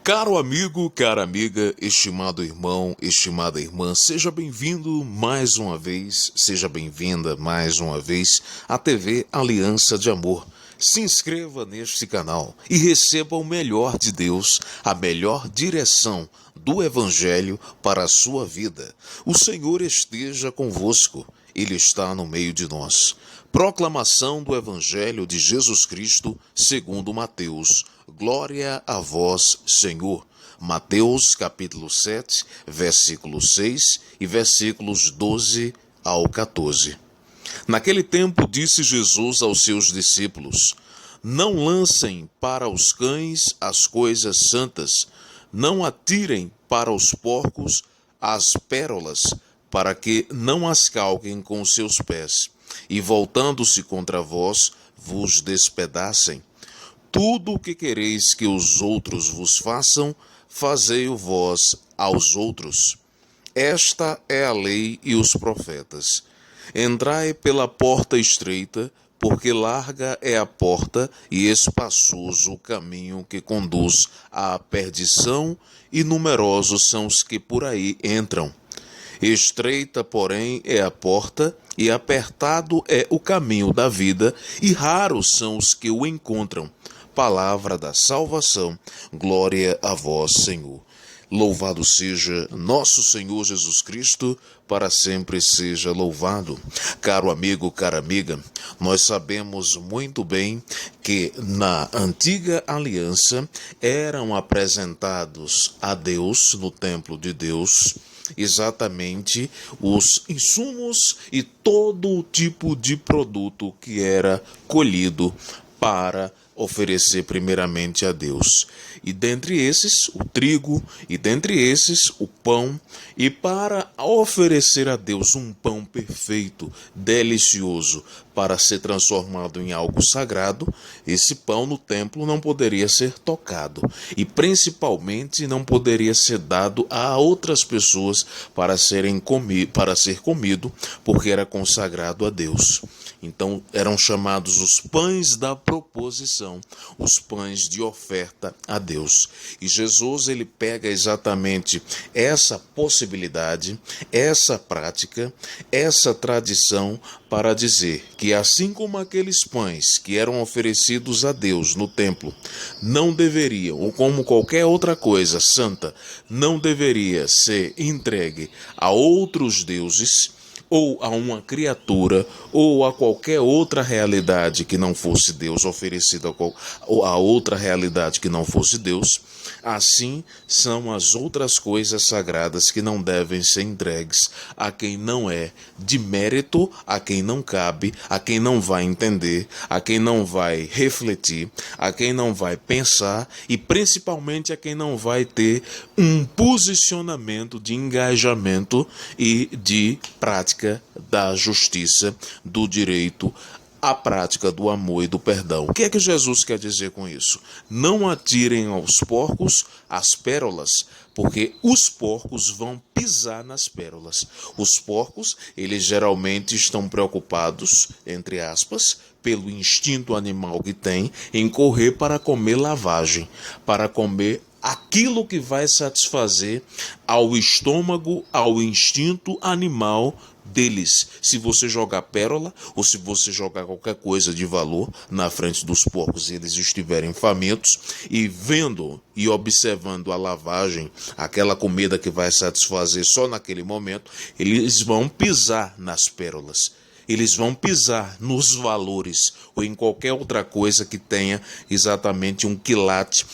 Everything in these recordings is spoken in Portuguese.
Caro amigo, cara amiga, estimado irmão, estimada irmã, seja bem-vindo mais uma vez, seja bem-vinda mais uma vez à TV Aliança de Amor. Se inscreva neste canal e receba o melhor de Deus, a melhor direção do Evangelho para a sua vida. O Senhor esteja convosco, Ele está no meio de nós. Proclamação do Evangelho de Jesus Cristo segundo Mateus. Glória a vós, Senhor. Mateus capítulo 7, versículos 6 e versículos 12 ao 14. Naquele tempo disse Jesus aos seus discípulos: Não lancem para os cães as coisas santas, não atirem para os porcos as pérolas, para que não as calquem com os seus pés, e voltando-se contra vós, vos despedacem. Tudo o que quereis que os outros vos façam, fazei-o vós aos outros. Esta é a lei e os profetas. Entrai pela porta estreita, porque larga é a porta e espaçoso o caminho que conduz à perdição, e numerosos são os que por aí entram. Estreita, porém, é a porta, e apertado é o caminho da vida, e raros são os que o encontram. Palavra da salvação, glória a vós, Senhor. Louvado seja nosso Senhor Jesus Cristo, para sempre seja louvado. Caro amigo, cara amiga, nós sabemos muito bem que na antiga aliança eram apresentados a Deus, no templo de Deus, exatamente os insumos e todo o tipo de produto que era colhido para oferecer primeiramente a Deus. E dentre esses, o trigo, e dentre esses, o pão. E para oferecer a Deus um pão perfeito, delicioso, para ser transformado em algo sagrado, esse pão no templo não poderia ser tocado. E principalmente não poderia ser dado a outras pessoas para ser comido, porque era consagrado a Deus. Então eram chamados os pães da proposição, os pães de oferta a Deus. E Jesus, ele pega exatamente essa possibilidade, essa prática, essa tradição para dizer que assim como aqueles pães que eram oferecidos a Deus no templo não deveriam, ou como qualquer outra coisa santa, não deveria ser entregue a outros deuses, ou a uma criatura, ou a qualquer outra realidade que não fosse Deus, oferecida a outra realidade que não fosse Deus, assim são as outras coisas sagradas que não devem ser entregues a quem não é de mérito, a quem não cabe, a quem não vai entender, a quem não vai refletir, a quem não vai pensar e principalmente a quem não vai ter um posicionamento de engajamento e de prática da justiça, do direito, a prática do amor e do perdão. O que é que Jesus quer dizer com isso? Não atirem aos porcos as pérolas, porque os porcos vão pisar nas pérolas. Os porcos, eles geralmente estão preocupados, entre aspas, pelo instinto animal que tem em correr para comer lavagem, para comer aquilo que vai satisfazer ao estômago, ao instinto animal deles. Se você jogar pérola ou se você jogar qualquer coisa de valor na frente dos porcos e eles estiverem famintos e vendo e observando a lavagem, aquela comida que vai satisfazer só naquele momento, eles vão pisar nas pérolas. Eles vão pisar nos valores ou em qualquer outra coisa que tenha exatamente um quilate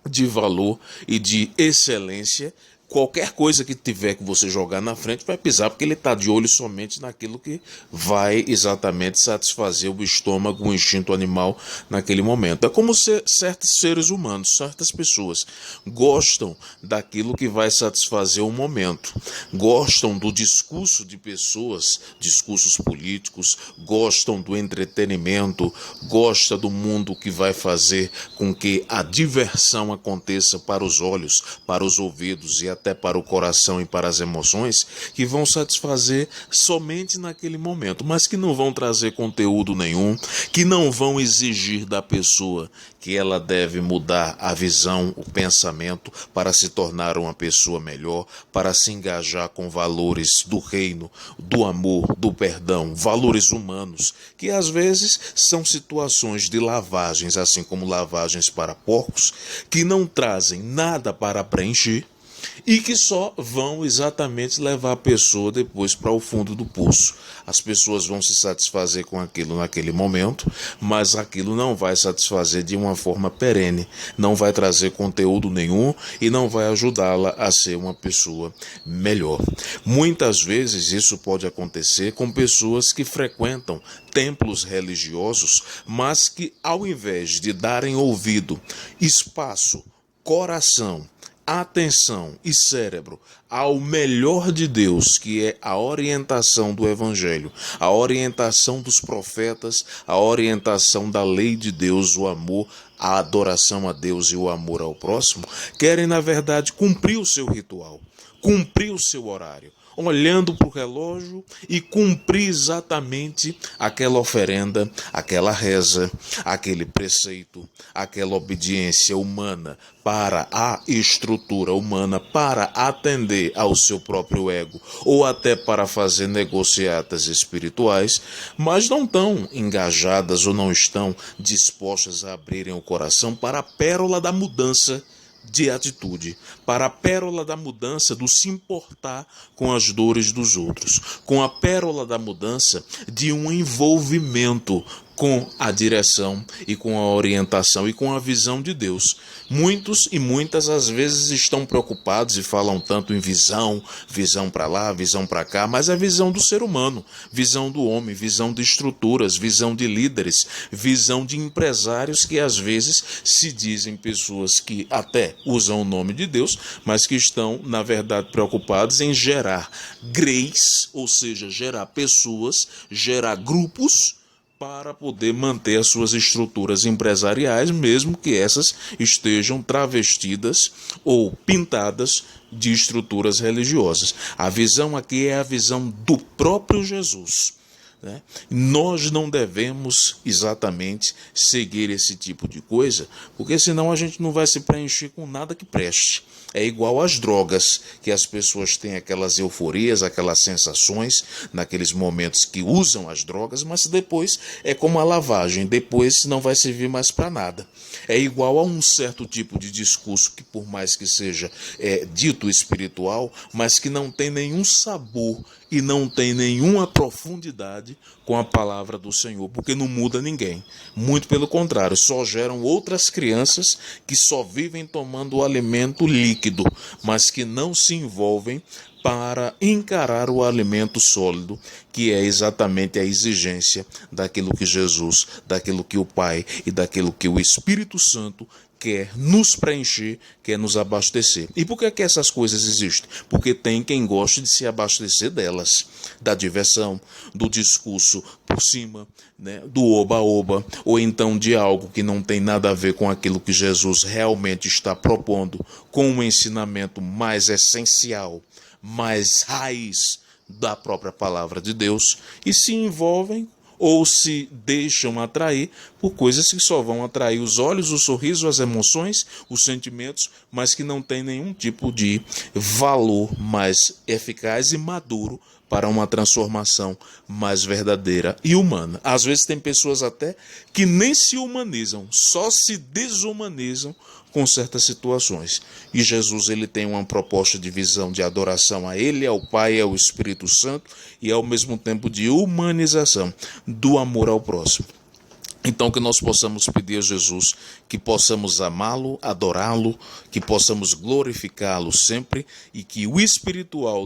de valor e de excelência. Qualquer coisa que tiver que você jogar na frente vai pisar, porque ele está de olho somente naquilo que vai exatamente satisfazer o estômago, o instinto animal naquele momento. É como certos seres humanos, certas pessoas gostam daquilo que vai satisfazer o momento, gostam do discurso de pessoas, discursos políticos, gostam do entretenimento, gostam do mundo que vai fazer com que a diversão aconteça para os olhos, para os ouvidos e até até para o coração e para as emoções, que vão satisfazer somente naquele momento, mas que não vão trazer conteúdo nenhum, que não vão exigir da pessoa que ela deve mudar a visão, o pensamento, para se tornar uma pessoa melhor, para se engajar com valores do reino, do amor, do perdão, valores humanos, que às vezes são situações de lavagens, assim como lavagens para porcos, que não trazem nada para preencher e que só vão exatamente levar a pessoa depois para o fundo do poço. As pessoas vão se satisfazer com aquilo naquele momento, mas aquilo não vai satisfazer de uma forma perene, não vai trazer conteúdo nenhum e não vai ajudá-la a ser uma pessoa melhor. Muitas vezes isso pode acontecer com pessoas que frequentam templos religiosos, mas que ao invés de darem ouvido, espaço, coração, atenção e cérebro ao melhor de Deus, que é a orientação do Evangelho, a orientação dos profetas, a orientação da lei de Deus, o amor, a adoração a Deus e o amor ao próximo, querem, na verdade, cumprir o seu ritual, cumprir o seu horário, olhando para o relógio e cumprir exatamente aquela oferenda, aquela reza, aquele preceito, aquela obediência humana para a estrutura humana, para atender ao seu próprio ego ou até para fazer negociatas espirituais, mas não estão engajadas ou não estão dispostas a abrirem o coração para a pérola da mudança de atitude, para a pérola da mudança do se importar com as dores dos outros, com a pérola da mudança de um envolvimento com a direção e com a orientação e com a visão de Deus. Muitos e muitas às vezes estão preocupados e falam tanto em visão, visão para lá, visão para cá, mas a visão do ser humano, visão do homem, visão de estruturas, visão de líderes, visão de empresários que às vezes se dizem pessoas que até usam o nome de Deus, mas que estão, na verdade, preocupados em gerar greys, ou seja, gerar pessoas, gerar grupos, para poder manter as suas estruturas empresariais, mesmo que essas estejam travestidas ou pintadas de estruturas religiosas. A visão aqui é a visão do próprio Jesus, né? Nós não devemos exatamente seguir esse tipo de coisa, porque senão a gente não vai se preencher com nada que preste. É igual às drogas, que as pessoas têm aquelas euforias, aquelas sensações naqueles momentos que usam as drogas, mas depois é como a lavagem, depois não vai servir mais para nada. É igual a um certo tipo de discurso que, por mais que seja dito espiritual, mas que não tem nenhum sabor e não tem nenhuma profundidade com a palavra do Senhor, porque não muda ninguém. Muito pelo contrário, só geram outras crianças que só vivem tomando o alimento líquido, mas que não se envolvem para encarar o alimento sólido, que é exatamente a exigência daquilo que Jesus, daquilo que o Pai e daquilo que o Espírito Santo quer nos preencher, quer nos abastecer. E por que essas coisas existem? Porque tem quem goste de se abastecer delas, da diversão, do discurso por cima, né, do oba-oba, ou então de algo que não tem nada a ver com aquilo que Jesus realmente está propondo, com um ensinamento mais essencial, mais raiz da própria palavra de Deus, e se envolvem ou se deixam atrair por coisas que só vão atrair os olhos, o sorriso, as emoções, os sentimentos, mas que não tem nenhum tipo de valor mais eficaz e maduro para uma transformação mais verdadeira e humana. Às vezes tem pessoas até que nem se humanizam, só se desumanizam com certas situações. E Jesus, ele tem uma proposta de visão de adoração a ele, ao Pai e ao Espírito Santo, e ao mesmo tempo de humanização do amor ao próximo. Então que nós possamos pedir a Jesus que possamos amá-lo, adorá-lo, que possamos glorificá-lo sempre e que o espiritual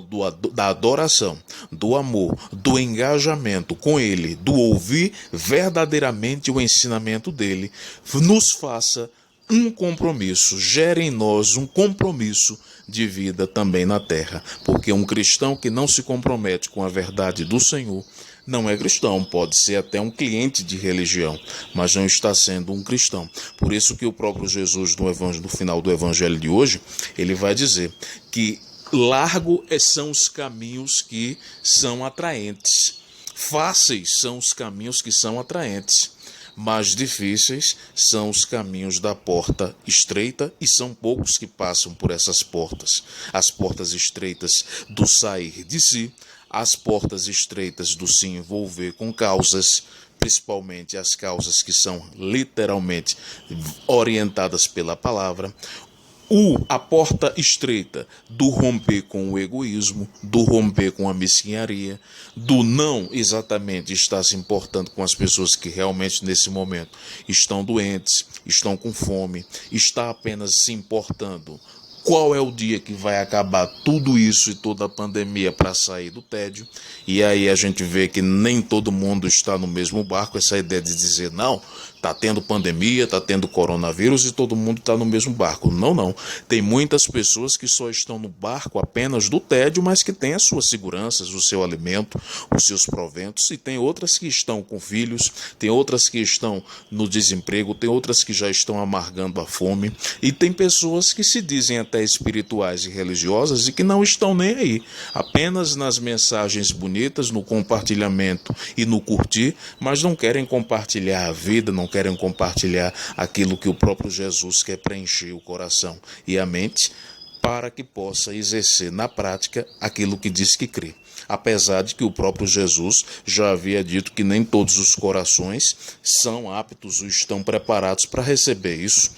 da adoração, do amor, do engajamento com ele, do ouvir verdadeiramente o ensinamento dele, nos faça um compromisso, gere em nós um compromisso de vida também na terra, porque um cristão que não se compromete com a verdade do Senhor não é cristão, pode ser até um cliente de religião, mas não está sendo um cristão. Por isso que o próprio Jesus, no final do evangelho de hoje, ele vai dizer que Largo são os caminhos que são atraentes. Fáceis são os caminhos que são atraentes. Mais difíceis são os caminhos da porta estreita, e são poucos que passam por essas portas. As portas estreitas do sair de si, as portas estreitas do se envolver com causas, principalmente as causas que são literalmente orientadas pela palavra. A porta estreita do romper com o egoísmo, do romper com a mesquinharia, do não exatamente estar se importando com as pessoas que realmente nesse momento estão doentes, estão com fome, está apenas se importando qual é o dia que vai acabar tudo isso e toda a pandemia para sair do tédio. E aí a gente vê que nem todo mundo está no mesmo barco. Essa ideia de dizer, não, está tendo pandemia, está tendo coronavírus e todo mundo está no mesmo barco. Não. Tem muitas pessoas que só estão no barco apenas do tédio, mas que têm as suas seguranças, o seu alimento, os seus proventos. E tem outras que estão com filhos, tem outras que estão no desemprego, tem outras que já estão amargando a fome. E tem pessoas que se dizem até espirituais e religiosas e que não estão nem aí, apenas nas mensagens bonitas, no compartilhamento e no curtir, mas não querem compartilhar a vida, não querem compartilhar aquilo que o próprio Jesus quer preencher o coração e a mente, para que possa exercer na prática aquilo que diz que crê. Apesar de que o próprio Jesus já havia dito que nem todos os corações são aptos ou estão preparados para receber isso.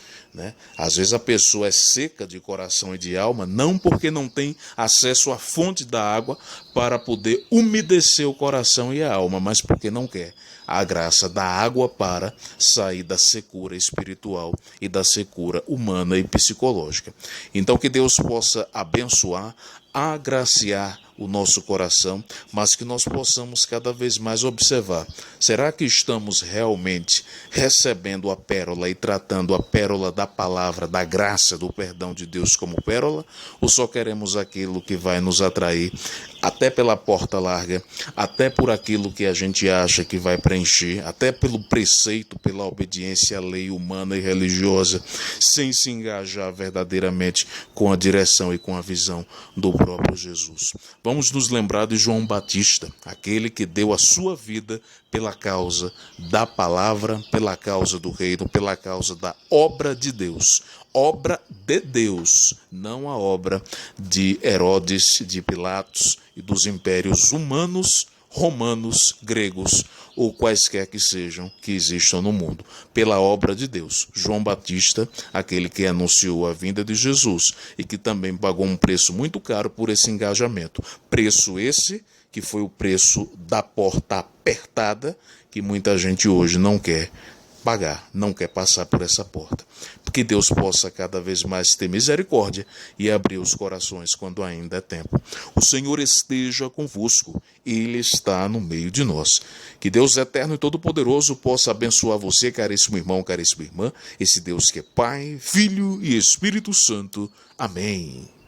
Às vezes a pessoa é seca de coração e de alma, não porque não tem acesso à fonte da água para poder umedecer o coração e a alma, mas porque não quer a graça da água para sair da secura espiritual e da secura humana e psicológica. Então que Deus possa abençoar, agraciar o nosso coração, mas que nós possamos cada vez mais observar, será que estamos realmente recebendo a pérola e tratando a pérola da palavra, da graça, do perdão de Deus como pérola, ou só queremos aquilo que vai nos atrair até pela porta larga, até por aquilo que a gente acha que vai preencher, até pelo preceito, pela obediência à lei humana e religiosa, sem se engajar verdadeiramente com a direção e com a visão do próprio Jesus. Vamos nos lembrar de João Batista, aquele que deu a sua vida pela causa da palavra, pela causa do reino, pela causa da obra de Deus. Obra de Deus, não a obra de Herodes, de Pilatos e dos impérios humanos, romanos, gregos ou quaisquer que sejam que existam no mundo, pela obra de Deus. João Batista, aquele que anunciou a vinda de Jesus e que também pagou um preço muito caro por esse engajamento. Preço esse que foi o preço da porta apertada, que muita gente hoje não quer pagar, não quer passar por essa porta. Que Deus possa cada vez mais ter misericórdia e abrir os corações quando ainda é tempo. O Senhor esteja convosco, Ele está no meio de nós. Que Deus eterno e todo-poderoso possa abençoar você, caríssimo irmão, caríssima irmã, esse Deus que é Pai, Filho e Espírito Santo. Amém.